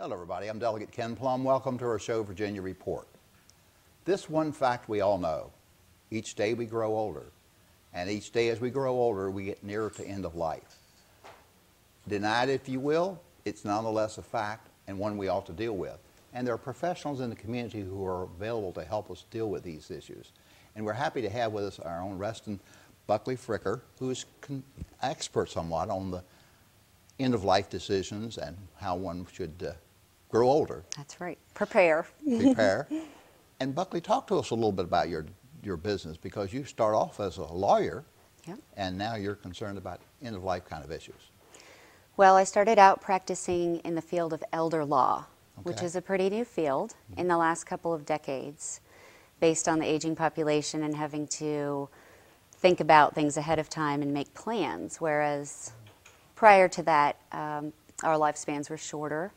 Hello everybody, I'm Delegate Ken Plum. Welcome to our show, Virginia Report. This one fact we all know, each day we grow older, and each day as we grow older we get nearer to end of life. Denied if you will, it's nonetheless a fact and one we ought to deal with. And there are professionals in the community who are available to help us deal with these issues. And we're happy to have with us our own Reston Buckley Fricker, who is expert somewhat on the end-of-life decisions and how one should grow older. That's right. Prepare. Prepare. And Buckley, talk to us a little bit about your business, because you start off as a lawyer, Yep. and now you're concerned about end-of-life kind of issues. Well, I started out practicing in the field of elder law, which Okay. is a pretty new field in the last couple of decades, based on the aging population and having to think about things ahead of time and make plans, whereas prior to that, our lifespans were shorter.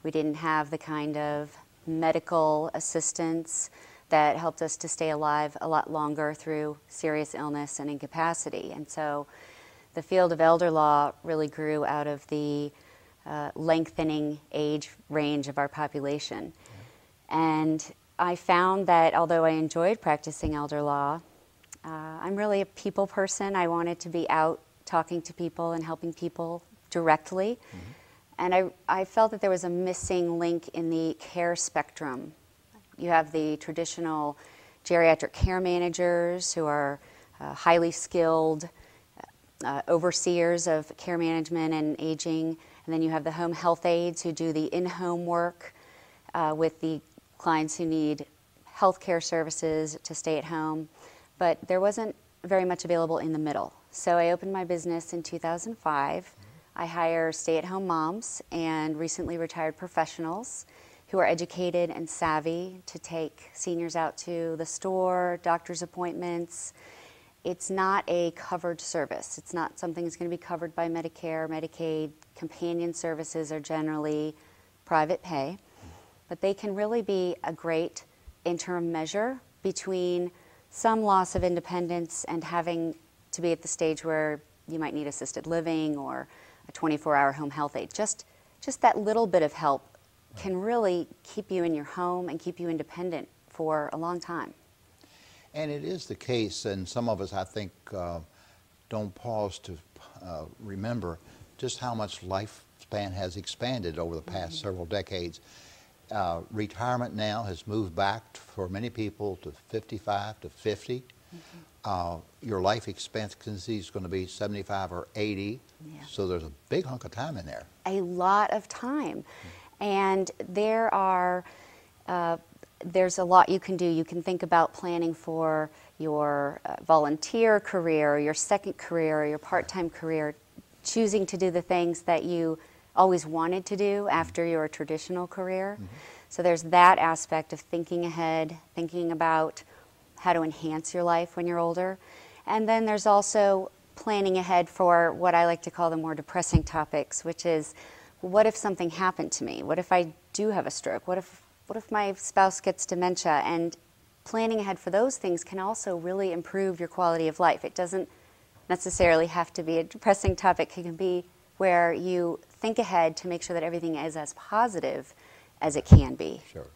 We didn't have the kind of medical assistance that helped us to stay alive a lot longer through serious illness and incapacity. And so the field of elder law really grew out of the lengthening age range of our population. And I found that although I enjoyed practicing elder law, I'm really a people person. I wanted to be out talking to people and helping people directly. And I felt that there was a missing link in the care spectrum. You have the traditional geriatric care managers who are highly skilled overseers of care management and aging, and then you have the home health aides who do the in-home work with the clients who need health care services to stay at home. But there wasn't very much available in the middle. So I opened my business in 2005. I hire stay-at-home moms and recently retired professionals who are educated and savvy to take seniors out to the store, doctor's appointments. It's not a covered service. It's not something that's going to be covered by Medicare, Medicaid. Companion services are generally private pay, but they can really be a great interim measure between some loss of independence and having to be at the stage where you might need assisted living or a 24-hour home health aide. Just that little bit of help can really keep you in your home and keep you independent for a long time. And it is the case, and some of us, I think, don't pause to remember just how much lifespan has expanded over the past several decades. Retirement now has moved back for many people to 55 to 50. Your life expectancy is going to be 75 or 80, so there's a big hunk of time in there. A lot of time. And there's a lot you can do. You can think about planning for your volunteer career, or your second career, or your part-time career, choosing to do the things that you always wanted to do after your traditional career. So there's that aspect of thinking ahead, thinking about how to enhance your life when you're older. And then there's also planning ahead for what I like to call the more depressing topics, which is, what if something happened to me? What if I do have a stroke? What if my spouse gets dementia? And planning ahead for those things can also really improve your quality of life. It doesn't necessarily have to be a depressing topic. It can be where you think ahead to make sure that everything is as positive as it can be. Sure.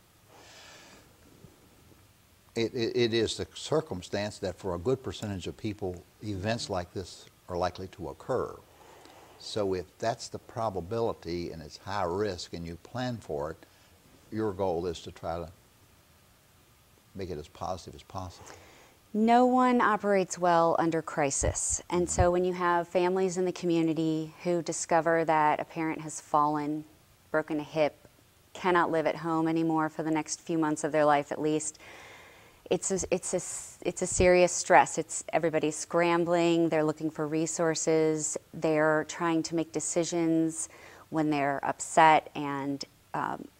It is the circumstance that for a good percentage of people, events like this are likely to occur. So if that's the probability and it's high risk and you plan for it, your goal is to try to make it as positive as possible. No one operates well under crisis. And so when you have families in the community who discover that a parent has fallen, broken a hip, cannot live at home anymore for the next few months of their life at least, it's a serious stress. Everybody's scrambling, they're looking for resources, they're trying to make decisions when they're upset and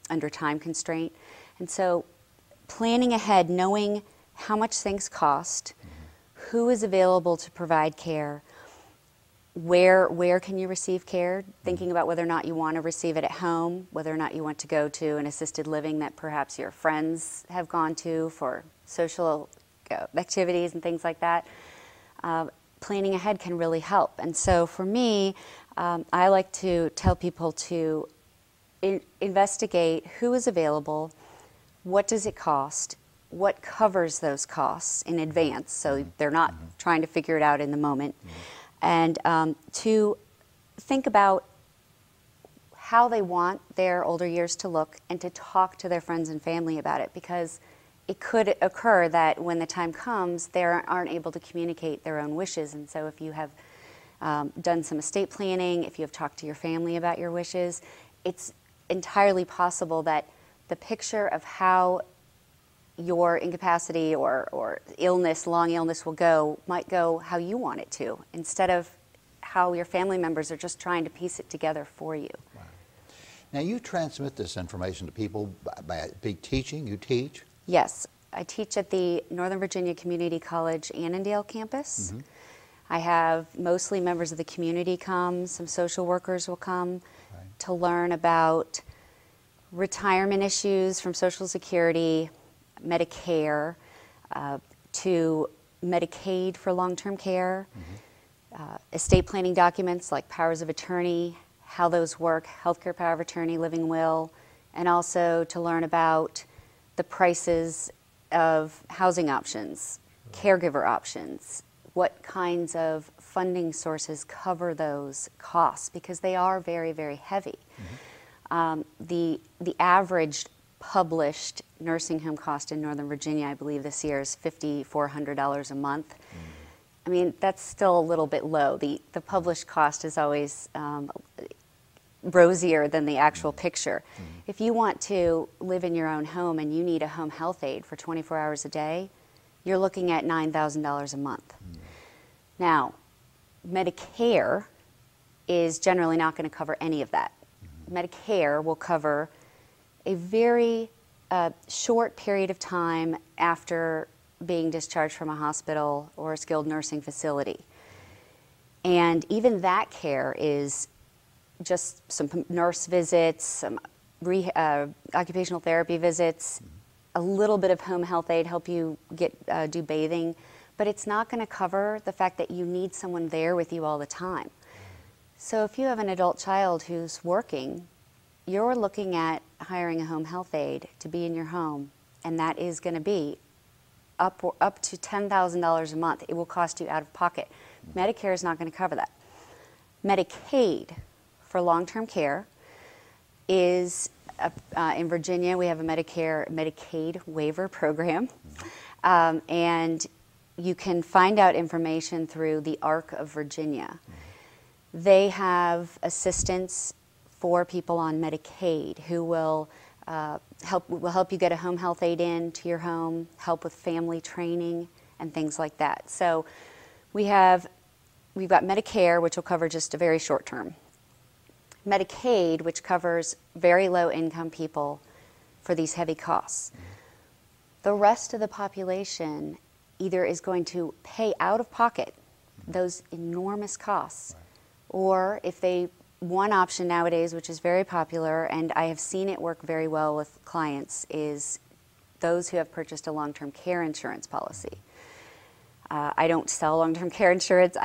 under time constraint. And so planning ahead, knowing how much things cost, who is available to provide care, where can you receive care, thinking about whether or not you want to receive it at home, whether or not you want to go to an assisted living that perhaps your friends have gone to for social activities and things like that. Planning ahead can really help. And so for me, I like to tell people to investigate who is available, what does it cost, what covers those costs in advance, so they're not trying to figure it out in the moment, and to think about how they want their older years to look and to talk to their friends and family about it, because it could occur that when the time comes, they aren't able to communicate their own wishes. And so if you have done some estate planning, if you have talked to your family about your wishes, it's entirely possible that the picture of how your incapacity or illness, long illness might go how you want it to, instead of how your family members are just trying to piece it together for you. Wow. Now you transmit this information to people by teaching, you teach? Yes, I teach at the Northern Virginia Community College Annandale campus. I have mostly members of the community come, some social workers will come to learn about retirement issues from Social Security, Medicare, to Medicaid for long-term care, estate planning documents like powers of attorney, how those work, healthcare power of attorney, living will, and also to learn about the prices of housing options, caregiver options, what kinds of funding sources cover those costs, because they are very, very heavy. The average published nursing home cost in Northern Virginia, I believe this year, is $5,400 a month. I mean, that's still a little bit low. The published cost is always rosier than the actual picture. If you want to live in your own home and you need a home health aide for 24 hours a day, you're looking at $9,000 a month. Now, Medicare is generally not going to cover any of that. Medicare will cover a very short period of time after being discharged from a hospital or a skilled nursing facility. And even that care is just some nurse visits, some occupational therapy visits, a little bit of home health aid, help you do bathing, but it's not going to cover the fact that you need someone there with you all the time. So if you have an adult child who's working, you're looking at hiring a home health aide to be in your home, and that is going to be up to $10,000 a month. It will cost you out of pocket. Medicare is not going to cover that. Medicaid for long-term care is, in Virginia, we have a Medicaid waiver program, and you can find out information through the ARC of Virginia. They have assistance for people on Medicaid who will help you get a home health aide into your home, help with family training and things like that. So we've got Medicare, which will cover just a very short term. Medicaid, which covers very low income people for these heavy costs. The rest of the population either is going to pay out of pocket those enormous costs, or if one option nowadays, which is very popular, and I have seen it work very well with clients, is those who have purchased a long-term care insurance policy. I don't sell long-term care insurance.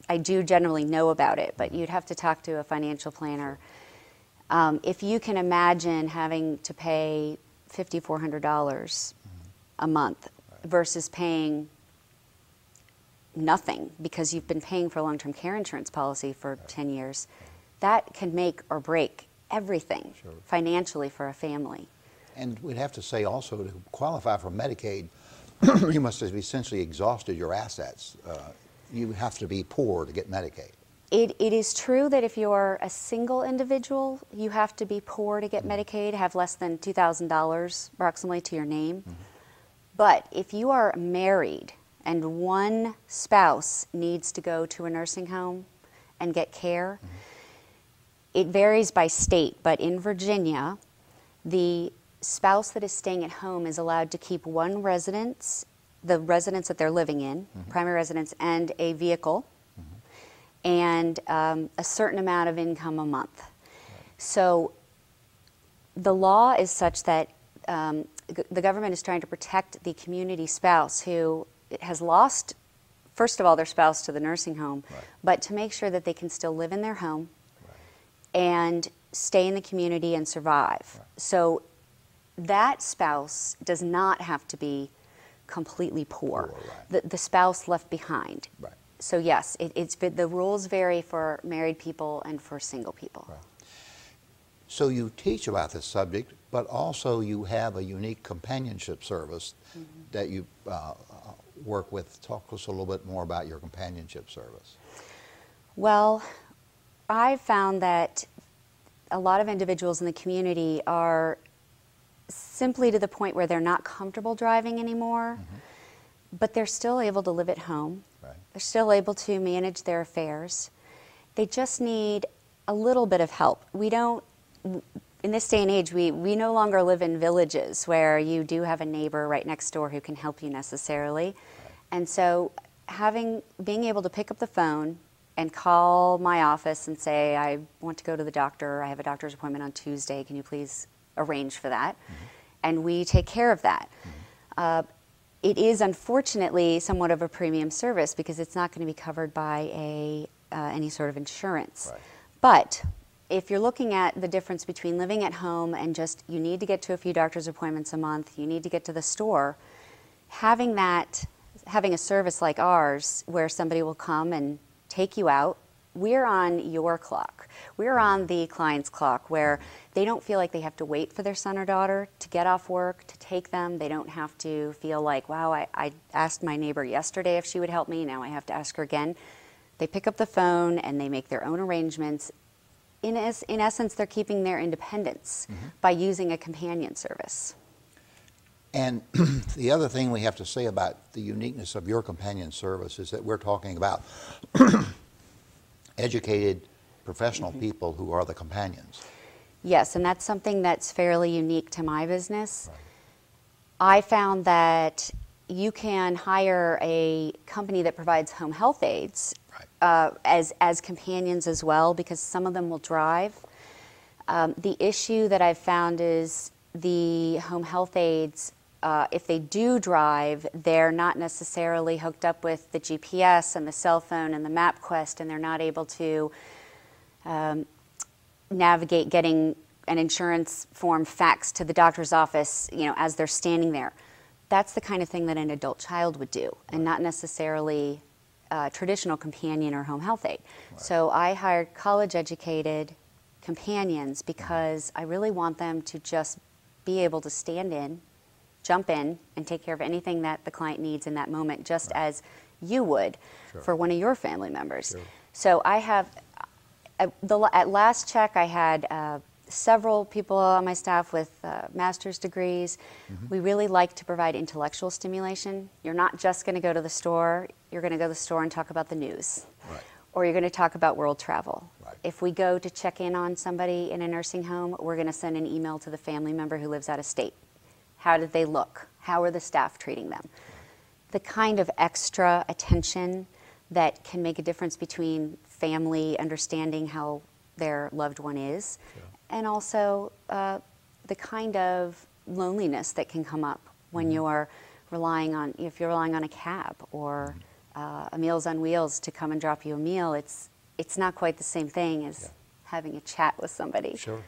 I do generally know about it, but you'd have to talk to a financial planner. If you can imagine having to pay $5,400 a month versus paying nothing because you've been paying for a long-term care insurance policy for 10 years, that can make or break everything financially for a family. And we'd have to say also, to qualify for Medicaid, you must have essentially exhausted your assets. You have to be poor to get Medicaid. It is true that if you're a single individual, you have to be poor to get Medicaid, have less than $2,000 approximately to your name. But if you are married and one spouse needs to go to a nursing home and get care, it varies by state, but in Virginia, the spouse that is staying at home is allowed to keep one residence, the residence that they're living in, primary residence, and a vehicle, and a certain amount of income a month. So the law is such that the government is trying to protect the community spouse who has lost, first of all, their spouse to the nursing home, but to make sure that they can still live in their home and stay in the community and survive. Right. So that spouse does not have to be completely poor. Right. The spouse left behind. Right. So yes, the rules vary for married people and for single people. Right. So you teach about this subject, but also you have a unique companionship service that you work with. Talk to us a little bit more about your companionship service. Well, I've found that a lot of individuals in the community are simply to the point where they're not comfortable driving anymore, but they're still able to live at home. Right. They're still able to manage their affairs. They just need a little bit of help. We don't, in this day and age, we no longer live in villages where you do have a neighbor right next door who can help you necessarily. Right. And so being able to pick up the phone and call my office and say, I want to go to the doctor, I have a doctor's appointment on Tuesday, can you please arrange for that? And we take care of that. It is unfortunately somewhat of a premium service because it's not going to be covered by any sort of insurance. Right. But if you're looking at the difference between living at home and just you need to get to a few doctor's appointments a month, you need to get to the store, having a service like ours where somebody will come and take you out, we're on your clock. We're on the client's clock where they don't feel like they have to wait for their son or daughter to get off work, to take them. They don't have to feel like, wow, I asked my neighbor yesterday if she would help me, now I have to ask her again. They pick up the phone and they make their own arrangements. In essence, they're keeping their independence by using a companion service. And the other thing we have to say about the uniqueness of your companion service is that we're talking about educated professional people who are the companions. Yes, and that's something that's fairly unique to my business. Right. I found that you can hire a company that provides home health aides as companions as well, because some of them will drive. The issue that I've found is the home health aides, if they do drive, they're not necessarily hooked up with the GPS and the cell phone and the MapQuest, and they're not able to navigate getting an insurance form faxed to the doctor's office, as they're standing there. That's the kind of thing that an adult child would do, and not necessarily a traditional companion or home health aide. Right. So I hired college-educated companions because I really want them to just be able to stand in, jump in, and take care of anything that the client needs in that moment, just as you would for one of your family members. Sure. So I have, at last check, I had several people on my staff with master's degrees. We really like to provide intellectual stimulation. You're not just going to go to the store. You're going to go to the store and talk about the news. Right. Or you're going to talk about world travel. Right. If we go to check in on somebody in a nursing home, we're going to send an email to the family member who lives out of state. How did they look? How are the staff treating them? The kind of extra attention that can make a difference between family understanding how their loved one is, and also the kind of loneliness that can come up when you're relying on, if you're relying on a cab or a Meals on Wheels to come and drop you a meal. It's not quite the same thing as having a chat with somebody. Sure.